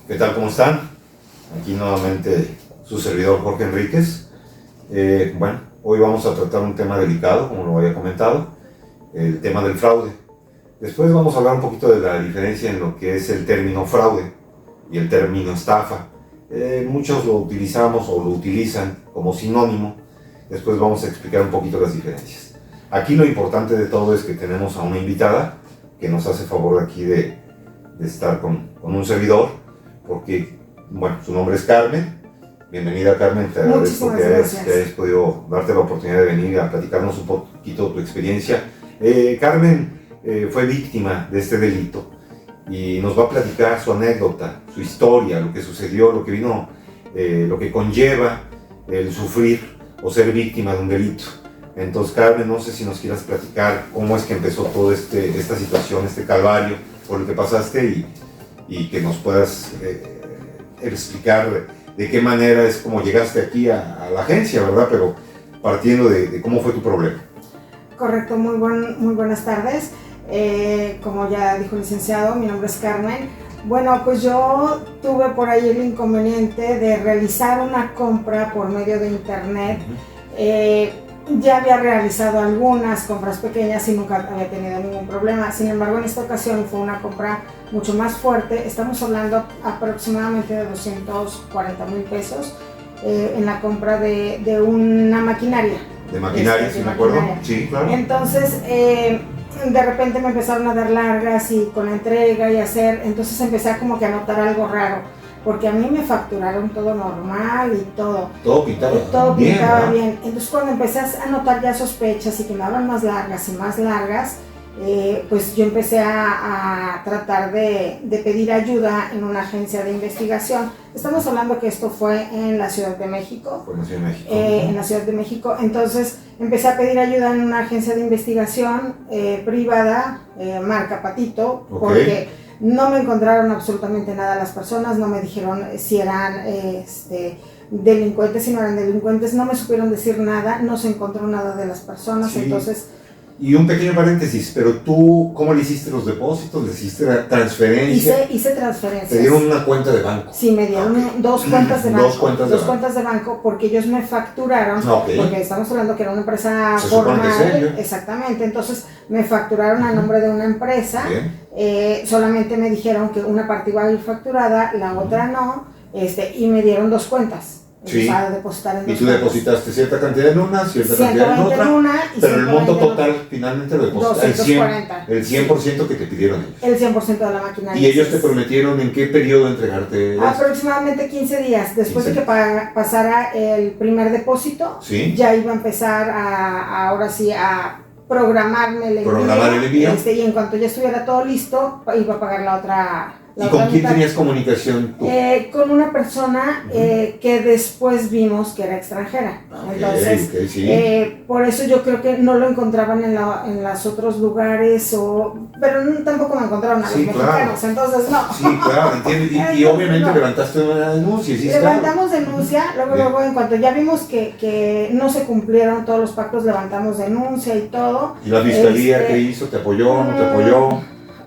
¿Qué tal? ¿Cómo están? Aquí nuevamente su servidor Jorge Enríquez. Bueno, hoy vamos a tratar un tema delicado, como lo había comentado, el tema del fraude. Después vamos a hablar un poquito de la diferencia en lo que es el término fraude y el término estafa. Muchos lo utilizamos o lo utilizan como sinónimo. Después vamos a explicar un poquito las diferencias. Aquí lo importante de todo es que tenemos a una invitada que nos hace favor aquí de estar con un servidor, porque, bueno, su nombre es Carmen. Bienvenida, Carmen, te agradezco que hayas podido darte la oportunidad de venir a platicarnos un poquito tu experiencia. Carmen fue víctima de este delito y nos va a platicar su anécdota, su historia, lo que sucedió, lo que vino, lo que conlleva el sufrir o ser víctima de un delito. Entonces, Carmen, no sé si nos quieras platicar cómo es que empezó toda esta situación, este calvario por el que pasaste y que nos puedas explicar de qué manera es como llegaste aquí a la agencia, ¿verdad? Pero partiendo de cómo fue tu problema. Correcto, muy buenas tardes. Como ya dijo el licenciado, mi nombre es Carmen. Bueno, pues yo tuve por ahí el inconveniente de realizar una compra por medio de internet. Ya había realizado algunas compras pequeñas y nunca había tenido ningún problema. Sin embargo, en esta ocasión fue una compra mucho más fuerte. Estamos hablando aproximadamente de 240,000 pesos en la compra de una maquinaria. De maquinaria, sí me acuerdo. Sí, claro. Entonces, de repente me empezaron a dar largas y con la entrega y hacer, entonces empecé a como que a notar algo raro. Porque a mí me facturaron todo normal y todo. Todo pintaba bien. Todo pintaba bien. Entonces cuando empecé a notar ya sospechas y que me daban más largas y más largas, pues yo empecé a tratar de pedir ayuda en una agencia de investigación. Estamos hablando que esto fue en la Ciudad de México. Fue en la Ciudad de México. En la Ciudad de México. Entonces empecé a pedir ayuda en una agencia de investigación privada, marca Patito, porque no me encontraron absolutamente nada las personas, no me dijeron si eran delincuentes, si no eran delincuentes, no me supieron decir nada, no se encontró nada de las personas, sí. Entonces... Y un pequeño paréntesis, pero tú, ¿cómo le hiciste los depósitos? ¿Le hiciste la transferencia? Hice transferencias. ¿Te dieron una cuenta de banco? Sí, me dieron dos cuentas de banco. Dos cuentas de banco, porque ellos me facturaron, porque estamos hablando que era una empresa formal. Exactamente, entonces me facturaron a nombre de una empresa. Solamente me dijeron que una parte iba a ir facturada, la otra no, y me dieron dos cuentas. Sí. Para depositar en dos y tú depositaste cierta cantidad en una, cierta cantidad en otra, pero el monto total finalmente lo depositaste, el 100% que te pidieron ellos. El 100% de la maquinaria. ¿Y ellos te prometieron en qué periodo entregarte? Aproximadamente 15 días, después de que pasara el primer depósito, ¿sí? Ya iba a empezar ahora sí a programarme el envío. Y en cuanto ya estuviera todo listo, iba a pagar la otra. ¿Y con quién tenías comunicación tú? Con una persona que después vimos que era extranjera. Entonces, sí. Por eso yo creo que no lo encontraban en los otros lugares, pero tampoco me encontraron a los mexicanos, claro. Entonces no. Sí, claro, entiendo. Y obviamente levantaste una denuncia, ¿sí? Levantamos denuncia, luego en cuanto ya vimos que no se cumplieron todos los pactos, levantamos denuncia y todo. ¿Y la fiscalía qué hizo? ¿Te apoyó? ¿No te apoyó?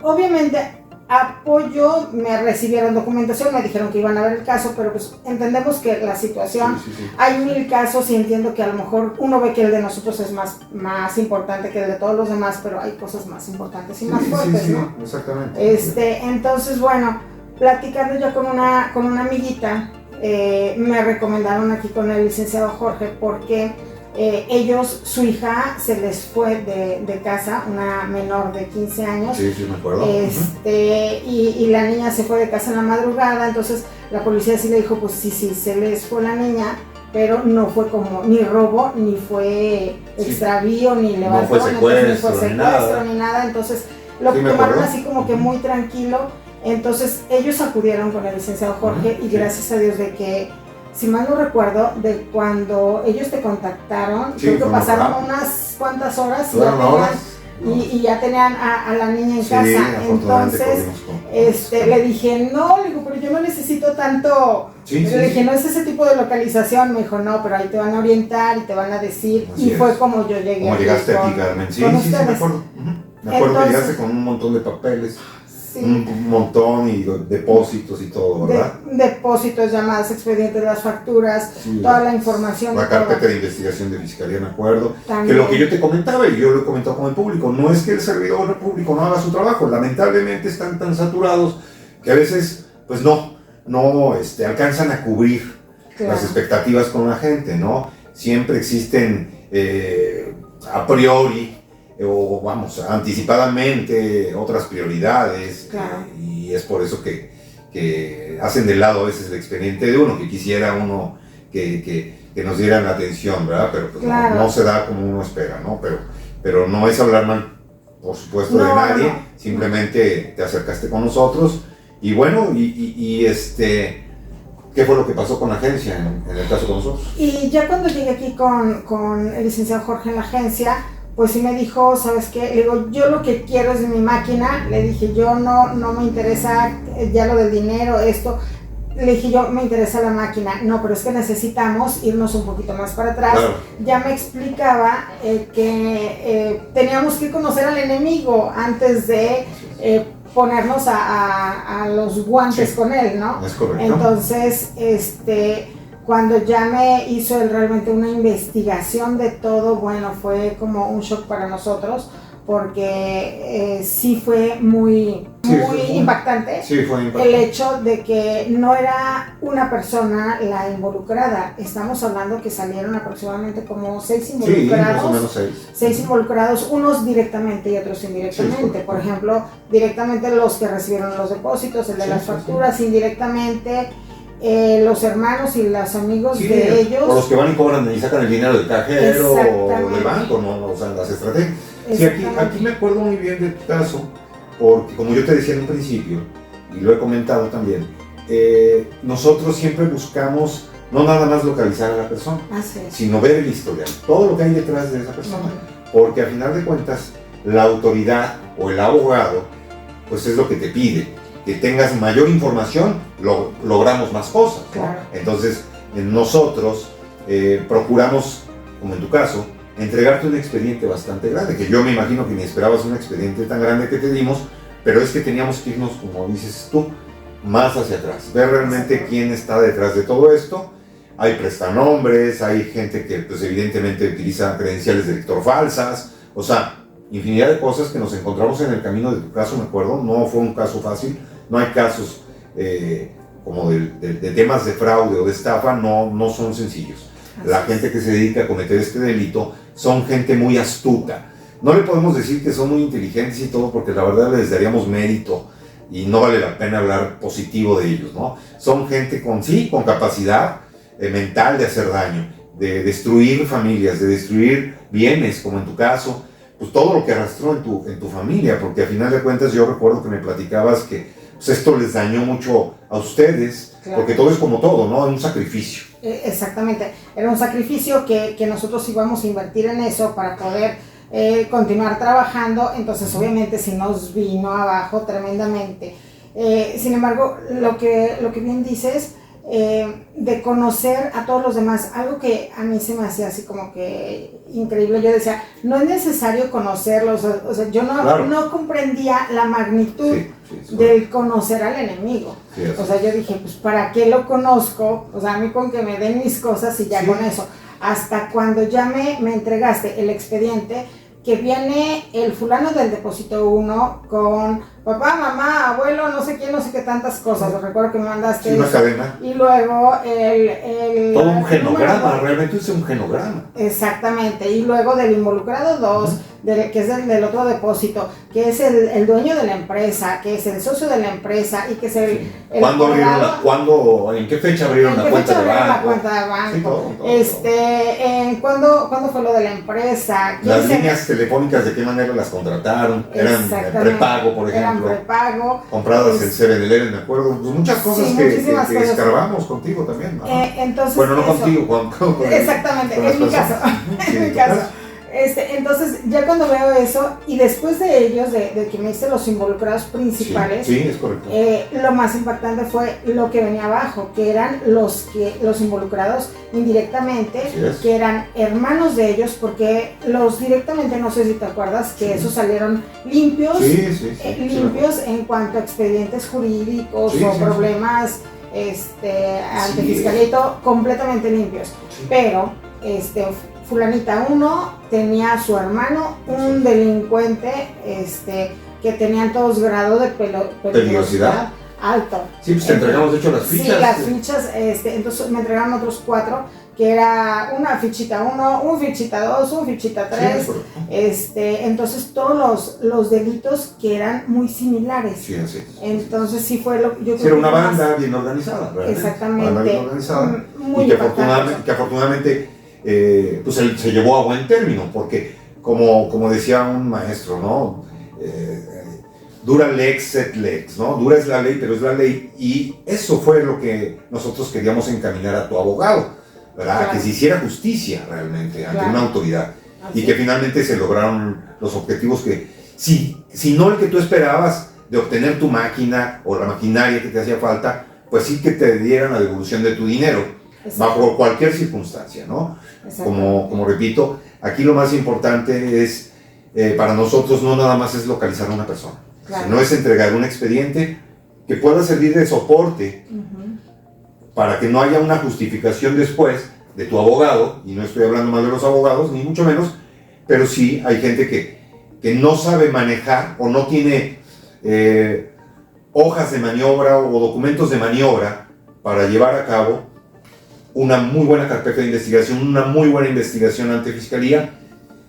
Obviamente apoyo, me recibieron documentación, me dijeron que iban a ver el caso, pero pues entendemos que la situación, sí. Hay 1000 casos y entiendo que a lo mejor uno ve que el de nosotros es más importante que el de todos los demás, pero hay cosas más importantes y más fuertes, ¿no? Exactamente. Entonces, bueno, platicando ya con una amiguita, me recomendaron aquí con el licenciado Jorge porque su hija se les fue de casa, una menor de 15 años. Sí, me acuerdo. Y la niña se fue de casa en la madrugada, entonces la policía sí le dijo, pues sí, se les fue la niña, pero no fue como ni robo, ni fue extravío, ni levantón, ni fue secuestro, ni nada, entonces lo tomaron así como que muy tranquilo. Entonces ellos acudieron con el licenciado Jorge y gracias a Dios de que, si mal no recuerdo, de cuando ellos te contactaron, creo que pasaron unas cuantas horas y ya tenían a la niña en casa. Entonces le dije, pero yo no necesito tanto. Le dije, no es ese tipo de localización. Me dijo, no, pero ahí te van a orientar y te van a decir. Así fue como yo llegué. Como llegaste aquí, Carmen. Sí, me acuerdo. Me acuerdo que llegaste con un montón de papeles. Sí. Un montón y depósitos y todo, ¿verdad? Depósitos, llamadas, expedientes, las facturas, Sí, toda la información. La carpeta de investigación de fiscalía, me acuerdo. También. Que lo que yo te comentaba, y yo lo he comentado con el público, no es que el servidor público no haga su trabajo, lamentablemente están tan saturados que a veces, pues no alcanzan a cubrir las expectativas con la gente, ¿no? Siempre existen a priori o vamos, anticipadamente otras prioridades, y es por eso que hacen de lado a veces el expediente de uno, que quisiera uno que nos dieran la atención, ¿verdad? Pero pues no se da como uno espera, ¿no? Pero no es hablar mal, por supuesto, de nadie, simplemente te acercaste con nosotros, y bueno, ¿qué fue lo que pasó con la agencia en el caso con nosotros? Y ya cuando llegué aquí con el licenciado Jorge en la agencia, pues sí me dijo, ¿sabes qué? Le digo, yo lo que quiero es mi máquina. Le dije, yo no me interesa ya lo del dinero, esto. Le dije, yo me interesa la máquina. No, pero es que necesitamos irnos un poquito más para atrás. Claro. Ya me explicaba que teníamos que conocer al enemigo antes de ponernos a los guantes con él, ¿no? Es correcto. Entonces, cuando ya me hizo él realmente una investigación de todo, bueno, fue como un shock para nosotros, porque sí fue muy impactante, el hecho de que no era una persona la involucrada. Estamos hablando que salieron aproximadamente como 6 involucrados. Sí, más o menos 6 involucrados, unos directamente y otros indirectamente. Por ejemplo, directamente los que recibieron los depósitos, el de las facturas, indirectamente los hermanos y los amigos de ellos. O los que van y cobran y sacan el dinero del cajero o del banco, ¿no? O sea, las estrategias. Sí, aquí me acuerdo muy bien de tu caso, porque como yo te decía en un principio, y lo he comentado también, nosotros siempre buscamos no nada más localizar a la persona, sino ver el historial, todo lo que hay detrás de esa persona, porque al final de cuentas, la autoridad o el abogado, pues es lo que te pide, que tengas mayor información, logramos más cosas, ¿no? Claro. Entonces, nosotros procuramos, como en tu caso, entregarte un expediente bastante grande, que yo me imagino que ni esperabas un expediente tan grande que te dimos, pero es que teníamos que irnos, como dices tú, más hacia atrás, ver realmente quién está detrás de todo esto. Hay prestanombres, hay gente que pues evidentemente utiliza credenciales de lector falsas, o sea, infinidad de cosas que nos encontramos en el camino de tu caso, me acuerdo. No fue un caso fácil, no hay casos como de temas de fraude o de estafa, no son sencillos. La gente que se dedica a cometer este delito son gente muy astuta. No le podemos decir que son muy inteligentes y todo, porque la verdad les daríamos mérito y no vale la pena hablar positivo de ellos, ¿no? Son gente con capacidad mental de hacer daño, de destruir familias, de destruir bienes, como en tu caso, pues todo lo que arrastró en tu familia, porque al final de cuentas yo recuerdo que me platicabas que pues esto les dañó mucho a ustedes, porque todo es como todo, ¿no? Es un sacrificio. Exactamente, era un sacrificio que nosotros íbamos a invertir en eso para poder continuar trabajando. Entonces obviamente sí nos vino abajo tremendamente. Sin embargo, lo que bien dices, de conocer a todos los demás, algo que a mí se me hacía así como que increíble. Yo decía, no es necesario conocerlos, o sea, yo no comprendía la magnitud del conocer al enemigo. O sea, yo dije, pues ¿para qué lo conozco? O sea, a mí con que me den mis cosas y ya con eso. Hasta cuando ya me entregaste el expediente, que viene el fulano del depósito 1 con papá, mamá, abuelo, no sé quién, no sé qué tantas cosas. Recuerdo que me mandaste una cadena. Y luego todo un genograma, realmente es un genograma. Exactamente. Y luego del involucrado 2, que es del otro depósito, que es el dueño de la empresa, que es el socio de la empresa y que es el ¿En qué fecha abrieron la cuenta de banco? La cuenta de banco. Sí, ¿Cuándo fue lo de la empresa? Las líneas telefónicas, ¿de qué manera las contrataron? Eran prepago, por ejemplo. Prepago. Compradas en 7-Eleven, me acuerdo. Pues muchas cosas que escarbamos contigo también, ¿no? Entonces, bueno, no contigo, Juan. Exactamente, es mi caso. En mi caso. Entonces, ya cuando veo eso, y después de ellos, de que me hice los involucrados principales, sí, es correcto. Lo más impactante fue lo que venía abajo, que eran los involucrados indirectamente, que eran hermanos de ellos, porque los directamente, no sé si te acuerdas, que esos salieron limpios, limpios en cuanto a expedientes jurídicos o problemas ante fiscalía y todo, completamente limpios. Pero fulanita 1 tenía a su hermano, un delincuente que tenían todos grado de peligrosidad alto. Sí, pues te entregamos de hecho las fichas. Sí, las fichas, entonces me entregaron otros 4, que era una fichita 1, un fichita 2, un fichita 3, entonces todos los delitos que eran muy similares. Sí, así es. Entonces sí fue lo yo creo era una que banda bien organizada, ¿verdad? Exactamente. Una banda bien organizada. Muy y que afortunadamente pues se llevó a buen término, porque como decía un maestro, ¿no? Dura lex sed lex, ¿no? Dura es la ley, pero es la ley, y eso fue lo que nosotros queríamos encaminar a tu abogado, ¿verdad? Claro. Que se hiciera justicia realmente ante una autoridad. Así. Y que finalmente se lograron los objetivos que, si no el que tú esperabas de obtener tu máquina o la maquinaria que te hacía falta, pues sí que te dieran la devolución de tu dinero, bajo cualquier circunstancia, ¿no? Como repito, aquí lo más importante es, para nosotros no nada más es localizar a una persona, sino es entregar un expediente que pueda servir de soporte para que no haya una justificación después de tu abogado, y no estoy hablando mal de los abogados, ni mucho menos, pero sí hay gente que no sabe manejar o no tiene hojas de maniobra o documentos de maniobra para llevar a cabo una muy buena carpeta de investigación, una muy buena investigación ante Fiscalía,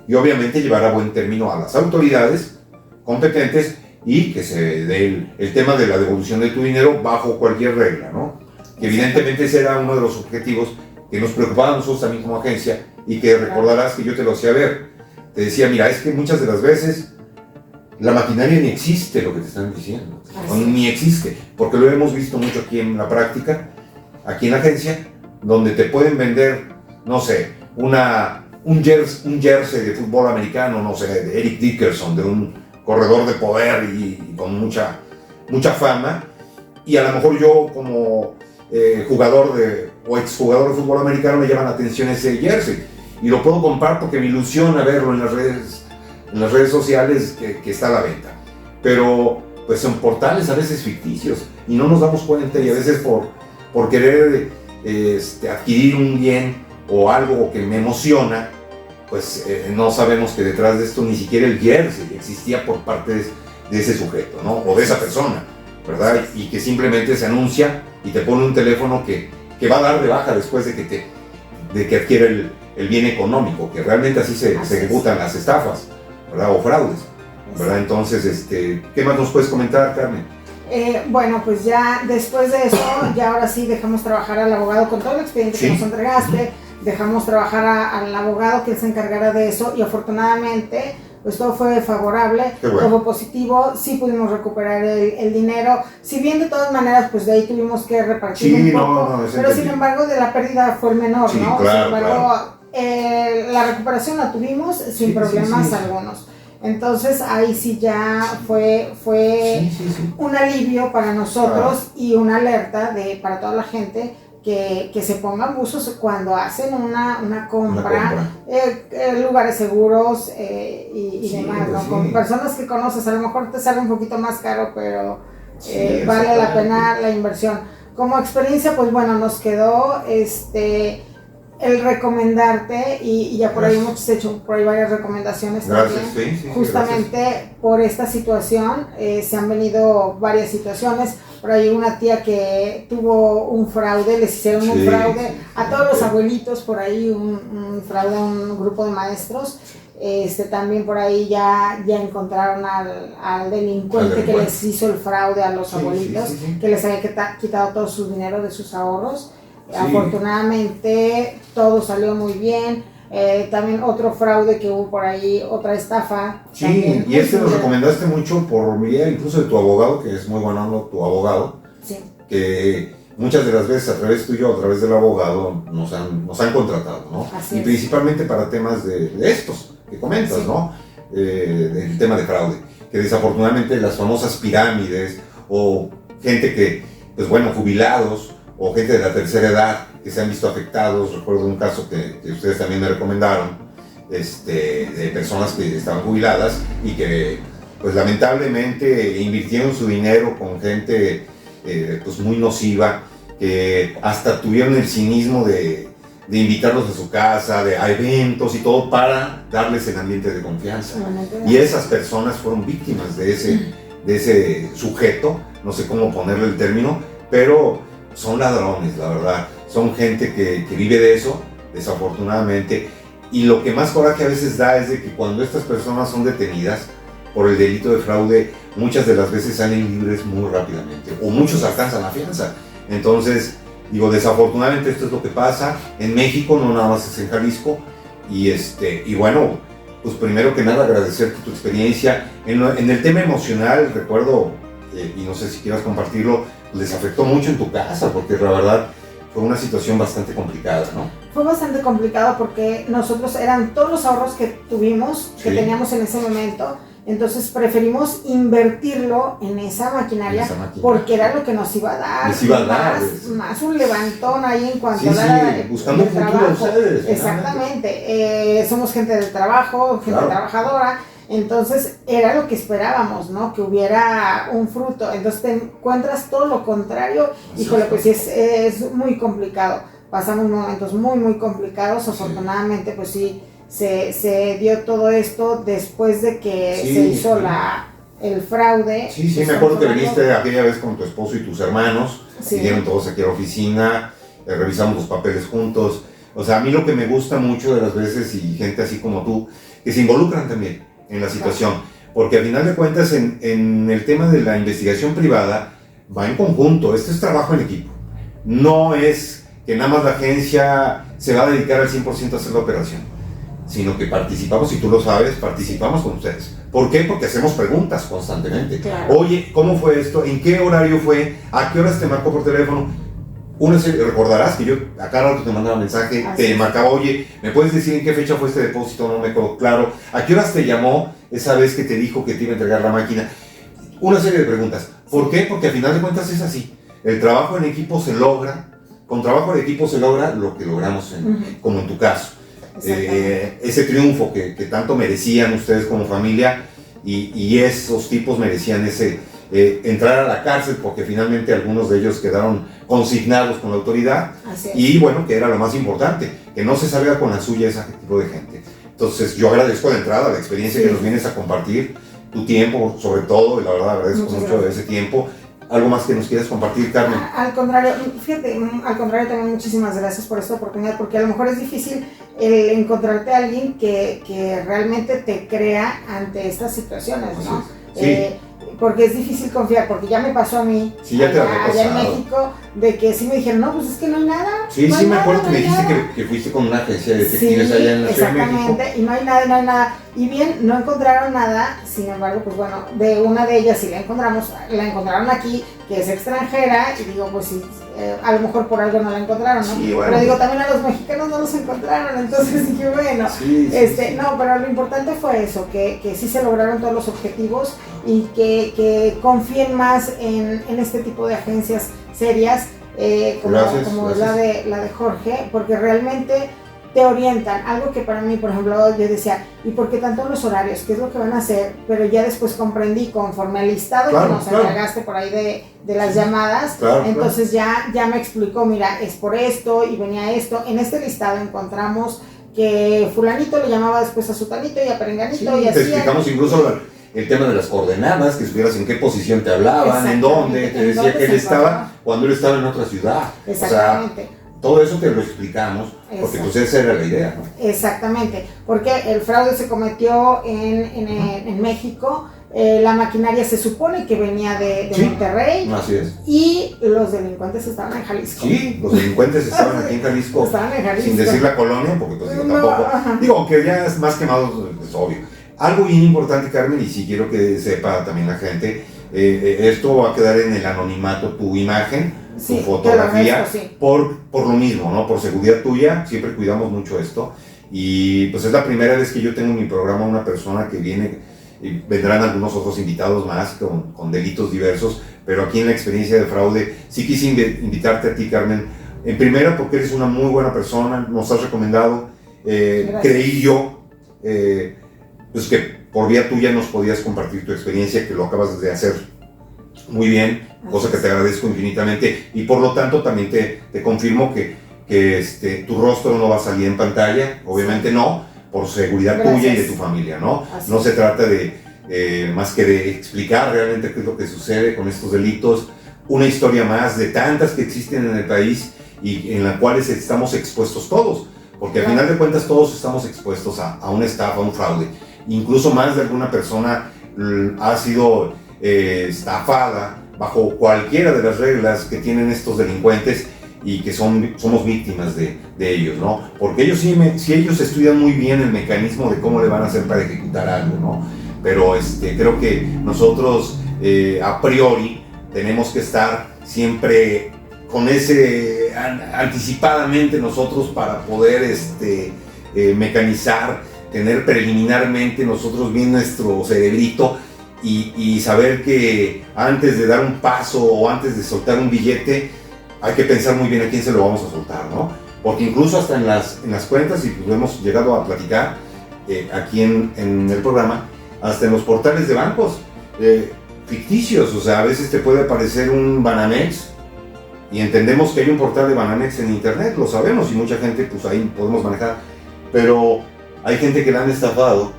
y obviamente llevar a buen término a las autoridades competentes y que se dé el tema de la devolución de tu dinero bajo cualquier regla, ¿no? Que evidentemente ese era uno de los objetivos que nos preocupaba a nosotros también como agencia, y que recordarás que yo te lo hacía ver. Te decía, mira, es que muchas de las veces la maquinaria ni existe, lo que te están diciendo, ni existe, porque lo hemos visto mucho aquí en la práctica, aquí en la agencia, donde te pueden vender, no sé, un jersey de fútbol americano, no sé, de Eric Dickerson, de un corredor de poder y con mucha fama, y a lo mejor yo como jugador o exjugador de fútbol americano me llama la atención ese jersey, y lo puedo comprar porque me ilusiona verlo en las redes sociales que está a la venta, pero pues son portales a veces ficticios, y no nos damos cuenta, y a veces por querer adquirir un bien o algo que me emociona, pues no sabemos que detrás de esto ni siquiera el jersey existía por parte de ese sujeto, ¿no? O de esa persona, ¿verdad? Y que simplemente se anuncia y te pone un teléfono que va a dar de baja después de que adquiere el bien económico, que realmente así se ejecutan las estafas, ¿verdad? O fraudes, ¿verdad? Entonces, ¿qué más nos puedes comentar, Carmen? Bueno, pues ya después de eso, ya ahora sí dejamos trabajar al abogado con todo el expediente que nos entregaste, dejamos trabajar al abogado que él se encargara de eso, y afortunadamente pues todo fue favorable, todo fue positivo, sí pudimos recuperar el dinero, si bien de todas maneras pues de ahí tuvimos que repartir un poco, pero sin embargo de la pérdida fue el menor, ¿no? Claro, sin embargo, la recuperación la tuvimos sin problemas algunos. Entonces ahí sí ya fue un alivio para nosotros, y una alerta para toda la gente que se pongan buzos cuando hacen una compra. Lugares seguros y demás, ¿no? Con personas que conoces, a lo mejor te sale un poquito más caro, pero vale la pena la inversión. Como experiencia, pues bueno, nos quedó el recomendarte, y ya por ahí hemos hecho por ahí varias recomendaciones también, justamente por esta situación. Se han venido varias situaciones, por ahí una tía que tuvo un fraude, les hicieron un fraude a todos los abuelitos, por ahí un fraude a un grupo de maestros. También por ahí ya encontraron al delincuente que les hizo el fraude a los abuelitos, que les había quitado todo su dinero de sus ahorros. Afortunadamente todo salió muy bien. También otro fraude que hubo por ahí, otra estafa. Sí, también, y lo recomendaste mucho por vía incluso de tu abogado, que es muy bueno tu abogado, que muchas de las veces a través tuyo, a través del abogado, nos han contratado, ¿no? Y principalmente para temas de estos, que comentas, Sí. ¿no? El tema de fraude, que desafortunadamente las famosas pirámides o gente que, pues bueno, jubilados o gente de la tercera edad que se han visto afectados. Recuerdo un caso que ustedes también me recomendaron, de personas que estaban jubiladas y que pues lamentablemente invirtieron su dinero con gente pues muy nociva, que hasta tuvieron el cinismo de invitarlos a su casa, a eventos y todo para darles el ambiente de confianza. Y esas personas fueron víctimas de ese sujeto, no sé cómo ponerle el término, pero son ladrones, la verdad. Son gente que vive de eso, desafortunadamente. Y lo que más coraje a veces da es de que cuando estas personas son detenidas por el delito de fraude, muchas de las veces salen libres muy rápidamente, o muchos alcanzan la fianza. Entonces, digo, desafortunadamente esto es lo que pasa en México, no nada más es en Jalisco. Y bueno, pues primero que nada agradecerte tu experiencia. En el tema emocional, recuerdo, y no sé si quieras compartirlo, les afectó mucho en tu casa, porque la verdad fue una situación bastante complicada, ¿no? Fue bastante complicado porque nosotros eran todos los ahorros que tuvimos, que teníamos en ese momento, entonces preferimos invertirlo en esa maquinaria, porque era lo que nos iba a dar, más un levantón ahí en cuanto a la buscando un futuro ustedes. Exactamente, somos gente del trabajo, gente trabajadora. Entonces era lo que esperábamos, ¿no? Que hubiera un fruto. Entonces te encuentras todo lo contrario. Híjole, pues sí, es muy complicado. Pasamos momentos muy, muy complicados. Afortunadamente, pues sí, se dio todo esto después de que se hizo el fraude. Sí, me acuerdo que viniste aquella vez con tu esposo y tus hermanos. Vinieron todos aquí a la oficina, revisamos los papeles juntos. O sea, a mí lo que me gusta mucho de las veces, y gente así como tú, que se involucran también en la situación, porque al final de cuentas en el tema de la investigación privada va en conjunto. Esto es trabajo en equipo, no es que nada más la agencia se va a dedicar al 100% a hacer la operación, sino que participamos, y tú lo sabes, participamos con ustedes. ¿Por qué? Porque hacemos preguntas constantemente. Oye, ¿cómo fue esto? ¿En qué horario fue? ¿A qué horas te marcó por teléfono? Recordarás que yo a cada rato te mandaba mensaje, te marcaba, oye, ¿me puedes decir en qué fecha fue este depósito? No me quedó claro. ¿A qué horas te llamó esa vez que te dijo que te iba a entregar la máquina? Una serie de preguntas. ¿Por qué? Porque al final de cuentas es así. El trabajo en equipo se logra, con trabajo en equipo se logra lo que logramos, como en tu caso. Ese triunfo que tanto merecían ustedes como familia, y esos tipos merecían entrar a la cárcel, porque finalmente algunos de ellos quedaron consignados con la autoridad. Y bueno, que era lo más importante, que no se salga con la suya ese tipo de gente. Entonces yo agradezco de entrada la experiencia que nos vienes a compartir, tu tiempo sobre todo, y la verdad agradezco mucho de ese tiempo. ¿Algo más que nos quieras compartir, Carmen? Al contrario, fíjate, también muchísimas gracias por esta oportunidad, porque a lo mejor es difícil encontrarte a alguien que realmente te crea ante estas situaciones, ¿no? Porque es difícil confiar, porque ya me pasó a mí, allá en México, de que sí me dijeron, no, pues es que no hay nada. Me acuerdo que me dijiste que fuiste con una agencia de detectives allá en la Ciudad de México. Exactamente, y no hay nada. Y bien, no encontraron nada, sin embargo, pues bueno, de una de ellas sí la encontraron aquí, que es extranjera, y digo, pues sí, a lo mejor por algo no la encontraron, ¿no? Pero digo, también a los mexicanos no los encontraron, entonces dije, bueno, no, pero lo importante fue eso, que sí se lograron todos los objetivos, y que confíen más en este tipo de agencias serias, como gracias. La de Jorge, porque realmente te orientan. Algo que para mí, por ejemplo, yo decía, ¿y por qué tanto los horarios? ¿Qué es lo que van a hacer? Pero ya después comprendí, conforme al listado que nos encargaste por ahí de las llamadas, entonces ya me explicó, mira, es por esto y venía esto. En este listado encontramos que fulanito le llamaba después a sutanito y a perenganito, y así. Te explicamos incluso el tema de las coordenadas, que supieras en qué posición te hablaban, en dónde, te decía que él estaba cuando él estaba en otra ciudad. Exactamente. O sea, todo eso te lo explicamos, porque pues esa era la idea, ¿no? Exactamente, porque el fraude se cometió en México, la maquinaria se supone que venía de Monterrey. Así es. Y los delincuentes estaban en Jalisco. Sí, los delincuentes estaban aquí en Jalisco. Estaban en Jalisco. Sin decir la colonia, porque pues tampoco. Digo, que ya es más quemado, es obvio. Algo bien importante, Carmen, y sí quiero que sepa también la gente, esto va a quedar en el anonimato, tu imagen, tu fotografía, por lo mismo, ¿no? Por seguridad tuya, siempre cuidamos mucho esto. Y pues es la primera vez que yo tengo en mi programa una persona que viene, y vendrán algunos otros invitados más con delitos diversos, pero aquí en la experiencia de fraude sí quise invitarte a ti, Carmen, en primera porque eres una muy buena persona, nos has recomendado, creí yo, pues que por vía tuya nos podías compartir tu experiencia, que lo acabas de hacer muy bien, cosa que te agradezco infinitamente, y por lo tanto también te confirmo que tu rostro no va a salir en pantalla, obviamente no, por seguridad tuya y de tu familia, ¿no? No se trata de más que de explicar realmente qué es lo que sucede con estos delitos, una historia más de tantas que existen en el país y en las cuales estamos expuestos todos, porque al final de cuentas todos estamos expuestos a una estafa, a un fraude, incluso más de alguna persona ha sido estafada bajo cualquiera de las reglas que tienen estos delincuentes y que somos víctimas de ellos, ¿no? Porque ellos si ellos estudian muy bien el mecanismo de cómo le van a hacer para ejecutar algo, ¿no? Pero creo que nosotros a priori tenemos que estar siempre con ese anticipadamente nosotros para poder mecanizar, tener preliminarmente nosotros bien nuestro cerebrito y saber que antes de dar un paso o antes de soltar un billete hay que pensar muy bien a quién se lo vamos a soltar, ¿no? Porque incluso hasta en las cuentas, y pues lo hemos llegado a platicar aquí en el programa, hasta en los portales de bancos ficticios, o sea, a veces te puede aparecer un Banamex y entendemos que hay un portal de Banamex en internet, lo sabemos y mucha gente pues ahí podemos manejar, pero hay gente que la han estafado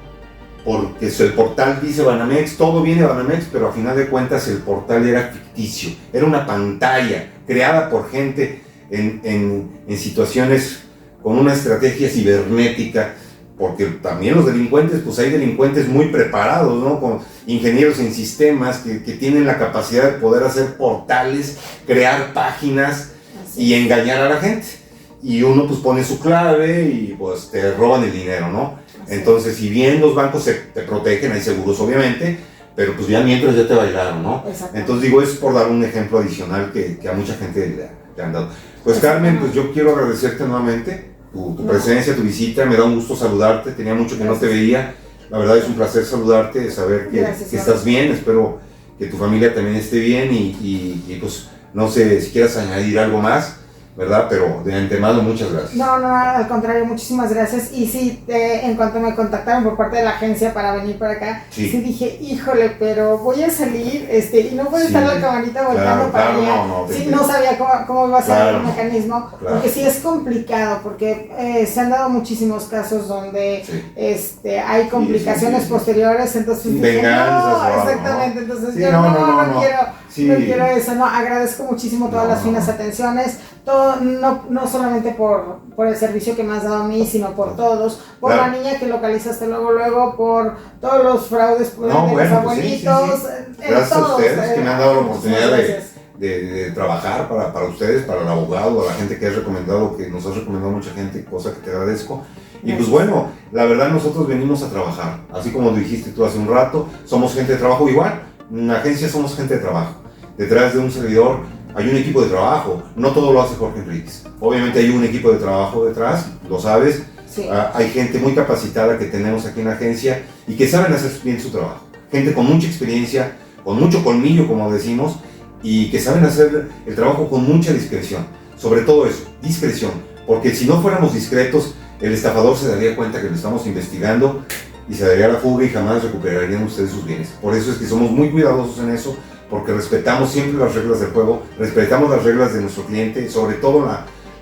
porque el portal dice Banamex, todo viene de Banamex, pero a final de cuentas el portal era ficticio, era una pantalla creada por gente en situaciones con una estrategia cibernética, porque también los delincuentes, pues hay delincuentes muy preparados, ¿no? Con ingenieros en sistemas que tienen la capacidad de poder hacer portales, crear páginas y engañar a la gente. Y uno pues pone su clave y pues te roban el dinero, ¿no? Entonces, si bien los bancos te protegen, hay seguros obviamente, pero pues ya mientras ya te bailaron, ¿no? Entonces digo, es por dar un ejemplo adicional que a mucha gente le han dado. Pues Carmen, pues yo quiero agradecerte nuevamente tu presencia, tu visita, me da un gusto saludarte, tenía mucho que no te veía, la verdad es un placer saludarte, saber que estás bien, espero que tu familia también esté bien y pues no sé si quieras añadir algo más, ¿verdad? Pero de antemano muchas gracias. No, al contrario, muchísimas gracias. Y sí, en cuanto me contactaron por parte de la agencia para venir para acá, sí dije, híjole, pero voy a salir y no puede estar la camarita volcando para allá. No sabía cómo iba a ser el mecanismo, porque sí es complicado, porque se han dado muchísimos casos donde hay complicaciones posteriores, entonces dije, exactamente, entonces yo no quiero eso, no, agradezco muchísimo todas las finas atenciones, todo, no solamente por el servicio que me has dado a mí, sino por todos, por la niña que localizaste luego, por todos los fraudes de los abuelitos, gracias a ustedes que me han dado la oportunidad de trabajar para ustedes, para el abogado, a la gente que has recomendado, que nos has recomendado mucha gente, cosa que te agradezco. Y pues bueno, la verdad nosotros venimos a trabajar, así como dijiste tú hace un rato, somos gente de trabajo igual, en la agencia somos gente de trabajo, detrás de un servidor hay un equipo de trabajo, no todo lo hace Jorge Enríquez, obviamente hay un equipo de trabajo detrás, lo sabes, hay gente muy capacitada que tenemos aquí en la agencia y que saben hacer bien su trabajo, gente con mucha experiencia, con mucho colmillo como decimos, y que saben hacer el trabajo con mucha discreción, sobre todo eso, discreción, porque si no fuéramos discretos, el estafador se daría cuenta que lo estamos investigando y se daría la fuga y jamás recuperarían ustedes sus bienes. Por eso es que somos muy cuidadosos en eso, porque respetamos siempre las reglas del juego, respetamos las reglas de nuestro cliente, sobre todo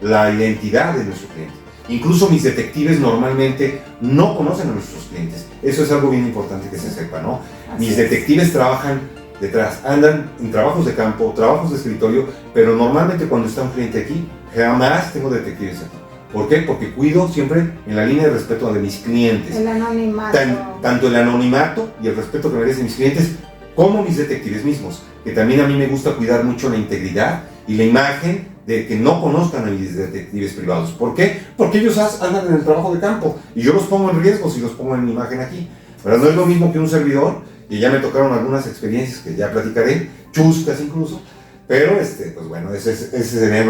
la identidad de nuestro cliente. Incluso mis detectives normalmente no conocen a nuestros clientes. Eso es algo bien importante que se sepa, ¿no? Mis detectives trabajan detrás, andan en trabajos de campo, trabajos de escritorio, pero normalmente cuando está un cliente aquí, jamás tengo detectives aquí. ¿Por qué? Porque cuido siempre en la línea de respeto de mis clientes. El anonimato. Tanto el anonimato y el respeto que merecen mis clientes, como mis detectives mismos, que también a mí me gusta cuidar mucho la integridad y la imagen de que no conozcan a mis detectives privados. ¿Por qué? Porque ellos andan en el trabajo de campo y yo los pongo en riesgo si los pongo en mi imagen aquí. Pero no es lo mismo que un servidor, y ya me tocaron algunas experiencias que ya platicaré, chuscas incluso, pero pues bueno, ese sería en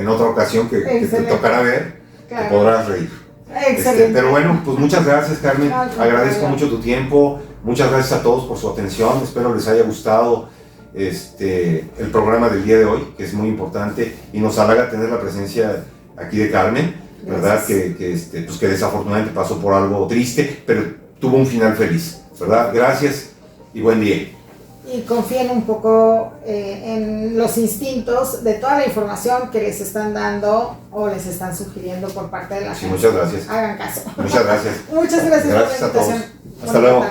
otra ocasión que te tocará ver, que podrás reír. Excelente. Pero bueno, pues muchas gracias, Carmen. No, al contrario. Agradezco mucho tu tiempo. Muchas gracias a todos por su atención. Espero les haya gustado el programa del día de hoy, que es muy importante y nos halaga tener la presencia aquí de Carmen, ¿verdad? Pues que desafortunadamente pasó por algo triste, pero tuvo un final feliz, ¿verdad? Gracias y buen día. Y confíen un poco en los instintos de toda la información que les están dando o les están sugiriendo por parte de la Sí, gente. muchas gracias. Hagan caso. Muchas gracias. Muchas gracias Gracias por a la todos. invitación. Hasta luego.